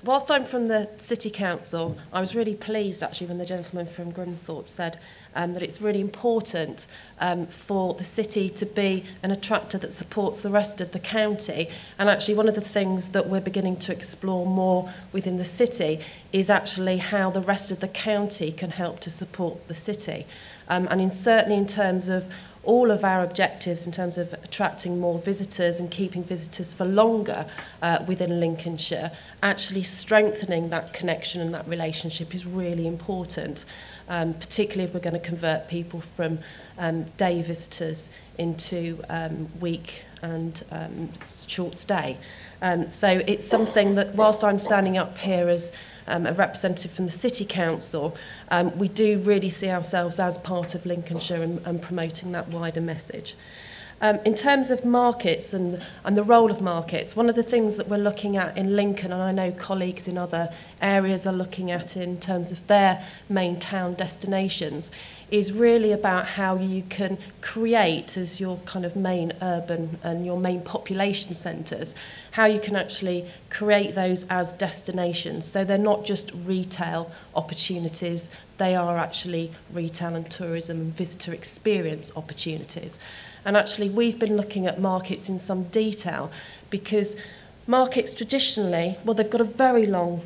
Whilst I'm from the City Council, I was really pleased actually when the gentleman from Grimthorpe said that it's really important for the city to be an attractor that supports the rest of the county. And actually one of the things that we're beginning to explore more within the city is actually how the rest of the county can help to support the city. Certainly in terms of all of our objectives in terms of attracting more visitors and keeping visitors for longer within Lincolnshire, actually strengthening that connection and that relationship is really important, particularly if we're going to convert people from day visitors into week and short stay. So it's something that whilst I'm standing up here as a representative from the City Council, we do really see ourselves as part of Lincolnshire and promoting that wider message. In terms of markets and the role of markets, one of the things that we're looking at in Lincoln, and I know colleagues in other areas are looking at in terms of their main town destinations, is really about how you can create as your kind of main urban and your main population centres, how you can actually create those as destinations. So they're not just retail opportunities, they are actually retail and tourism and visitor experience opportunities. And actually we've been looking at markets in some detail because markets traditionally, well, they've got a very long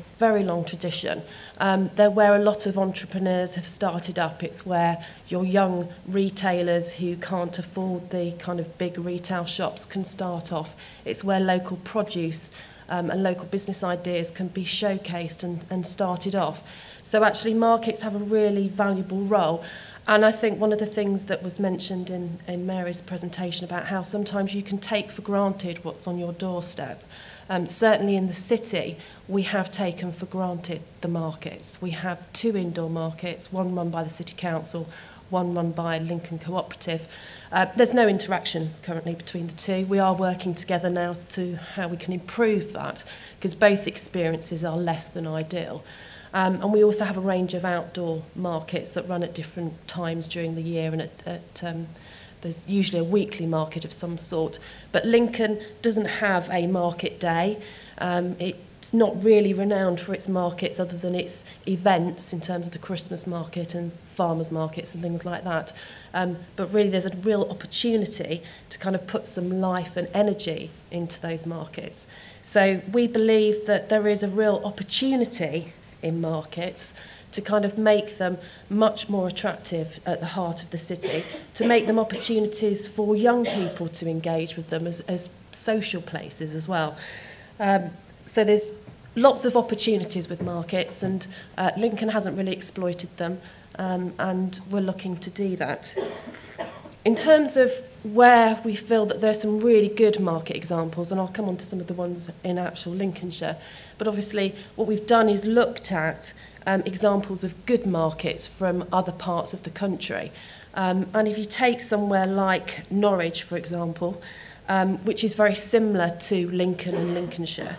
tradition. They're where a lot of entrepreneurs have started up. It's where your young retailers who can't afford the kind of big retail shops can start off. It's where local produce and local business ideas can be showcased and started off. So actually markets have a really valuable role. And I think one of the things that was mentioned in Mary's presentation about how sometimes you can take for granted what's on your doorstep. Certainly in the city, we have taken for granted the markets. We have 2 indoor markets, one run by the City Council, one run by Lincoln Cooperative. There's no interaction currently between the two. We are working together now to how we can improve that, because both experiences are less than ideal. And we also have a range of outdoor markets that run at different times during the year, and there's usually a weekly market of some sort. But Lincoln doesn't have a market day. It's not really renowned for its markets other than its events in terms of the Christmas market and farmers markets and things like that. But really there's a real opportunity to kind of put some life and energy into those markets. So we believe that there is a real opportunity in markets to kind of make them much more attractive at the heart of the city, to make them opportunities for young people to engage with them as social places as well. So there's lots of opportunities with markets, and Lincoln hasn't really exploited them, and we're looking to do that. In terms of where we feel that there are some really good market examples, and I'll come on to some of the ones in actual Lincolnshire, but obviously what we've done is looked at examples of good markets from other parts of the country. And if you take somewhere like Norwich, for example, which is very similar to Lincoln and Lincolnshire,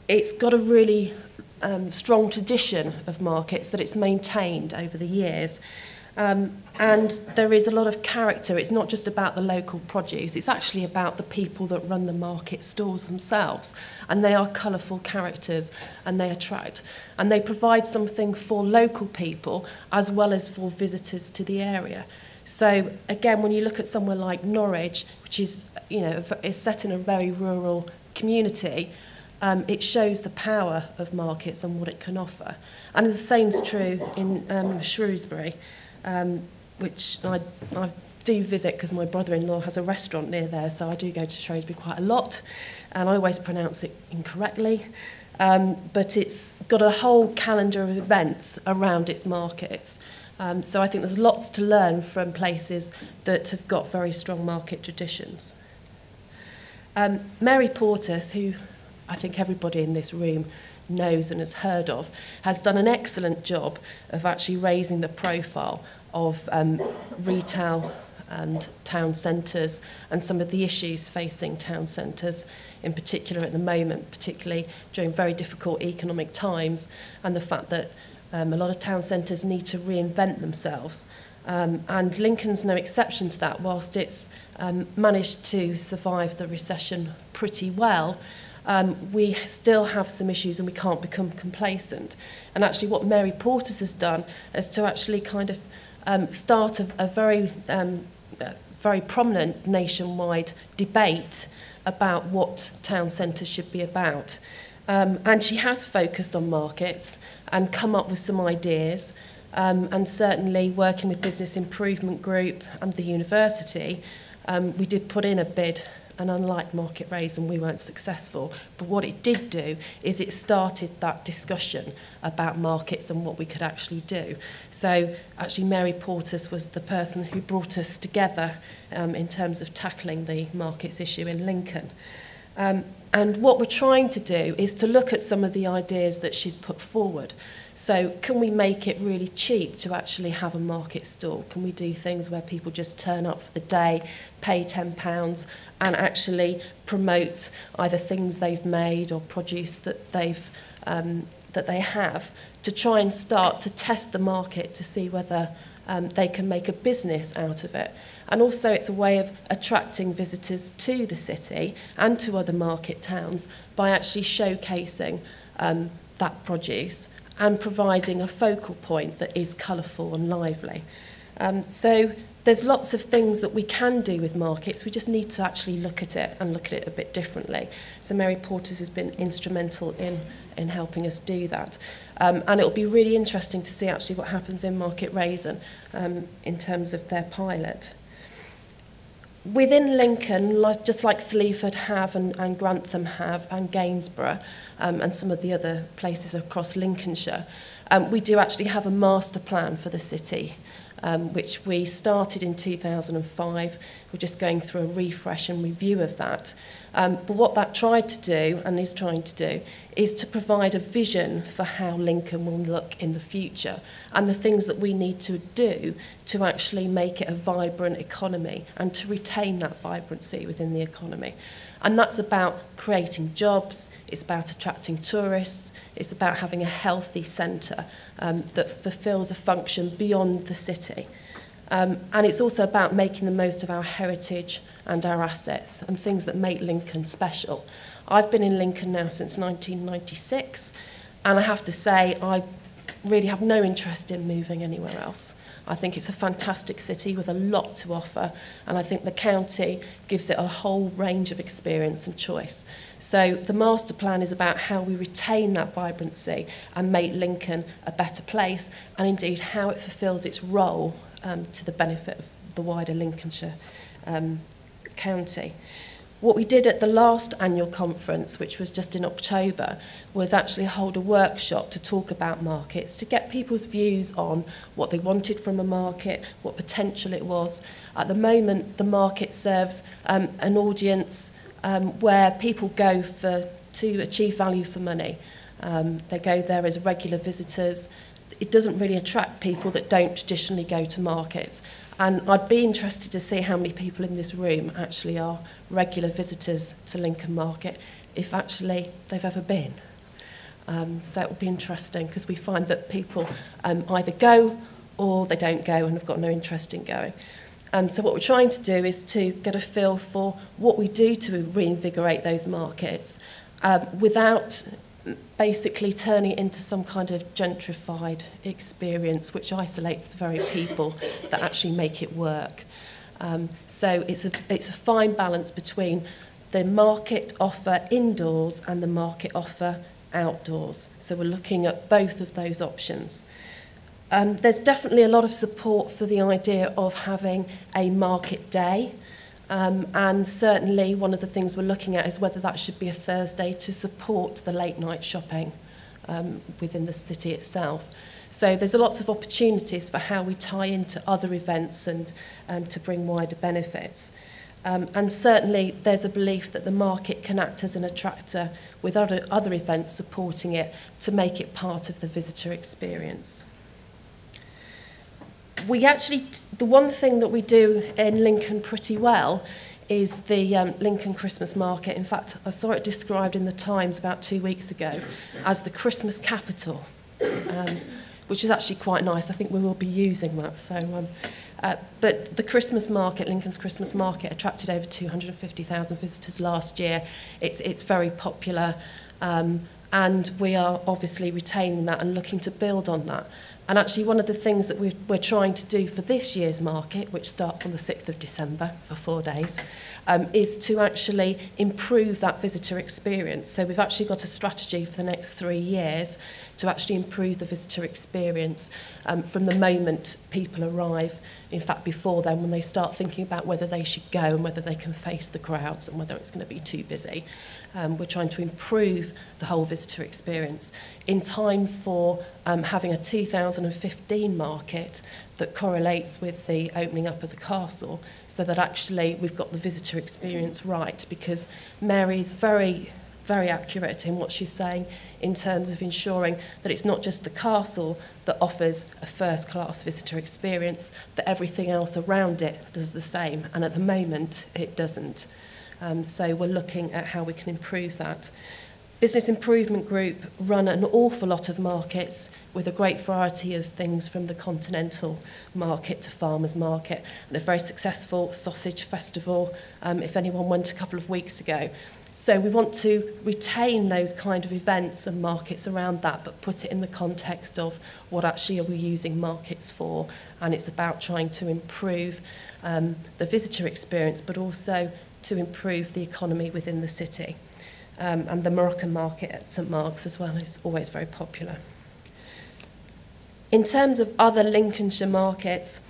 it's got a really strong tradition of markets that it's maintained over the years. And there is a lot of character. It's not just about the local produce, it's actually about the people that run the market stores themselves. And they are colourful characters, and they attract. And they provide something for local people as well as for visitors to the area. So again, when you look at somewhere like Norwich, which is, is set in a very rural community, it shows the power of markets and what it can offer. And the same is true in Shrewsbury, which I do visit because my brother-in-law has a restaurant near there, so I do go to Shrewsbury quite a lot, and I always pronounce it incorrectly. But it's got a whole calendar of events around its markets. So I think there's lots to learn from places that have got very strong market traditions. Mary Portas, who I think everybody in this room knows and has heard of, has done an excellent job of actually raising the profile of retail and town centres and some of the issues facing town centres in particular at the moment, particularly during very difficult economic times, and the fact that a lot of town centres need to reinvent themselves. And Lincoln's no exception to that. Whilst it's managed to survive the recession pretty well, we still have some issues and we can't become complacent. And actually what Mary Portas has done is to actually kind of start a very prominent nationwide debate about what town centres should be about. And she has focused on markets and come up with some ideas, and certainly working with Business Improvement Group and the university, we did put in a bid, and unlike Market Raisin, we weren't successful. But what it did do is it started that discussion about markets and what we could actually do. So actually Mary Portas was the person who brought us together in terms of tackling the markets issue in Lincoln. And what we're trying to do is to look at some of the ideas that she's put forward. So can we make it really cheap to actually have a market stall? Can we do things where people just turn up for the day, pay £10 and actually promote either things they've made or produce that they have, to try and start to test the market to see whether they can make a business out of it. And also it's a way of attracting visitors to the city and to other market towns by actually showcasing that produce and providing a focal point that is colourful and lively. So there's lots of things that we can do with markets. We just need to actually look at it and look at it a bit differently. So Mary Portas has been instrumental in helping us do that. And it'll be really interesting to see actually what happens in Market Raisin in terms of their pilot. Within Lincoln, just like Sleaford have and Grantham have and Gainsborough and some of the other places across Lincolnshire, we do actually have a master plan for the city, which we started in 2005. We're just going through a refresh and review of that. But what that tried to do, and is trying to do, is to provide a vision for how Lincoln will look in the future and the things that we need to do to actually make it a vibrant economy and to retain that vibrancy within the economy. And that's about creating jobs, it's about attracting tourists, it's about having a healthy centre that fulfills a function beyond the city. And it's also about making the most of our heritage and our assets and things that make Lincoln special. I've been in Lincoln now since 1996, and I have to say I really have no interest in moving anywhere else. I think it's a fantastic city with a lot to offer, and I think the county gives it a whole range of experience and choice. So the master plan is about how we retain that vibrancy and make Lincoln a better place, and indeed how it fulfills its role to the benefit of the wider Lincolnshire county. What we did at the last annual conference, which was just in October, was actually hold a workshop to talk about markets, to get people's views on what they wanted from a market, what potential it was. At the moment, the market serves an audience where people go to achieve value for money. They go there as regular visitors. It doesn't really attract people that don't traditionally go to markets. And I'd be interested to see how many people in this room actually are regular visitors to Lincoln Market, if actually they've ever been. So it will be interesting, because we find that people either go or they don't go and have got no interest in going. So what we're trying to do is to get a feel for what we do to reinvigorate those markets without basically turning it into some kind of gentrified experience which isolates the very people that actually make it work. So it's a fine balance between the market offer indoors and the market offer outdoors. So we're looking at both of those options. There's definitely a lot of support for the idea of having a market day. And certainly one of the things we're looking at is whether that should be a Thursday to support the late night shopping within the city itself. So there's lots of opportunities for how we tie into other events and to bring wider benefits. And certainly there's a belief that the market can act as an attractor with other events supporting it to make it part of the visitor experience. The one thing that we do in Lincoln pretty well is the Lincoln Christmas Market. In fact, I saw it described in the Times about 2 weeks ago as the Christmas capital, which is actually quite nice. I think we will be using that. So But the Christmas market, Lincoln's Christmas market, attracted over 250,000 visitors last year. It's very popular, and we are obviously retaining that and looking to build on that. And actually one of the things that we're trying to do for this year's market, which starts on the 6th of December for 4 days, is to actually improve that visitor experience. So we've actually got a strategy for the next 3 years to actually improve the visitor experience from the moment people arrive. In fact, before then, when they start thinking about whether they should go and whether they can face the crowds and whether it's going to be too busy. We're trying to improve the whole visitor experience in time for having a 2015 market that correlates with the opening up of the castle, so that actually we've got the visitor experience right, because Mary's very accurate in what she's saying in terms of ensuring that it's not just the castle that offers a first-class visitor experience, that everything else around it does the same, and at the moment it doesn't. So we're looking at how we can improve that. Business Improvement Group run an awful lot of markets with a great variety of things, from the continental market to farmers market, and a very successful sausage festival, if anyone went a couple of weeks ago. So we want to retain those kind of events and markets around that, but put it in the context of what actually are we using markets for, and it's about trying to improve the visitor experience, but also to improve the economy within the city. And the Moroccan market at St Mark's as well is always very popular. In terms of other Lincolnshire markets,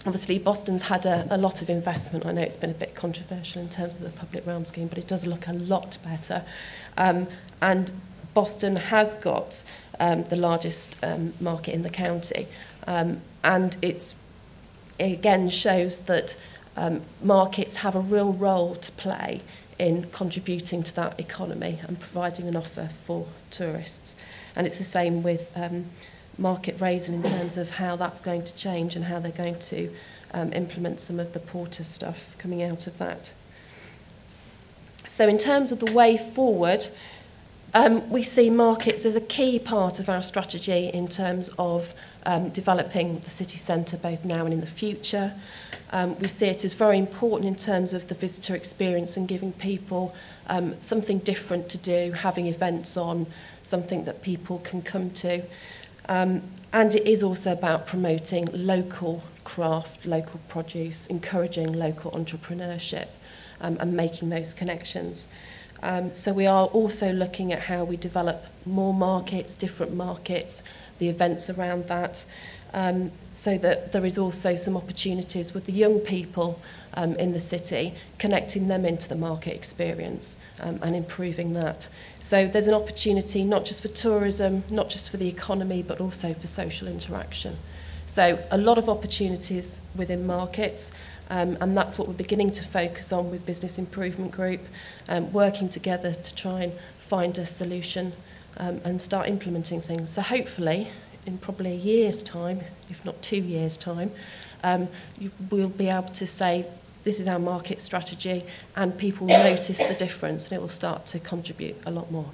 obviously Boston's had a lot of investment. I know it's been a bit controversial in terms of the public realm scheme, but it does look a lot better. And Boston has got the largest market in the county. And it again shows that markets have a real role to play in contributing to that economy and providing an offer for tourists. And it's the same with market raising in terms of how that's going to change and how they're going to implement some of the porter stuff coming out of that. So in terms of the way forward, we see markets as a key part of our strategy in terms of developing the city centre both now and in the future. We see it as very important in terms of the visitor experience and giving people something different to do, having events on, something that people can come to. And it is also about promoting local craft, local produce, encouraging local entrepreneurship, and making those connections. So we are also looking at how we develop more markets, different markets, the events around that, so that there is also some opportunities with the young people in the city, connecting them into the market experience and improving that. So there's an opportunity not just for tourism, not just for the economy, but also for social interaction. So a lot of opportunities within markets, and that's what we're beginning to focus on with Business Improvement Group, working together to try and find a solution and start implementing things. So hopefully, in probably a year's time, if not 2 years' time, we'll be able to say, this is our market strategy, and people will notice the difference, and it will start to contribute a lot more.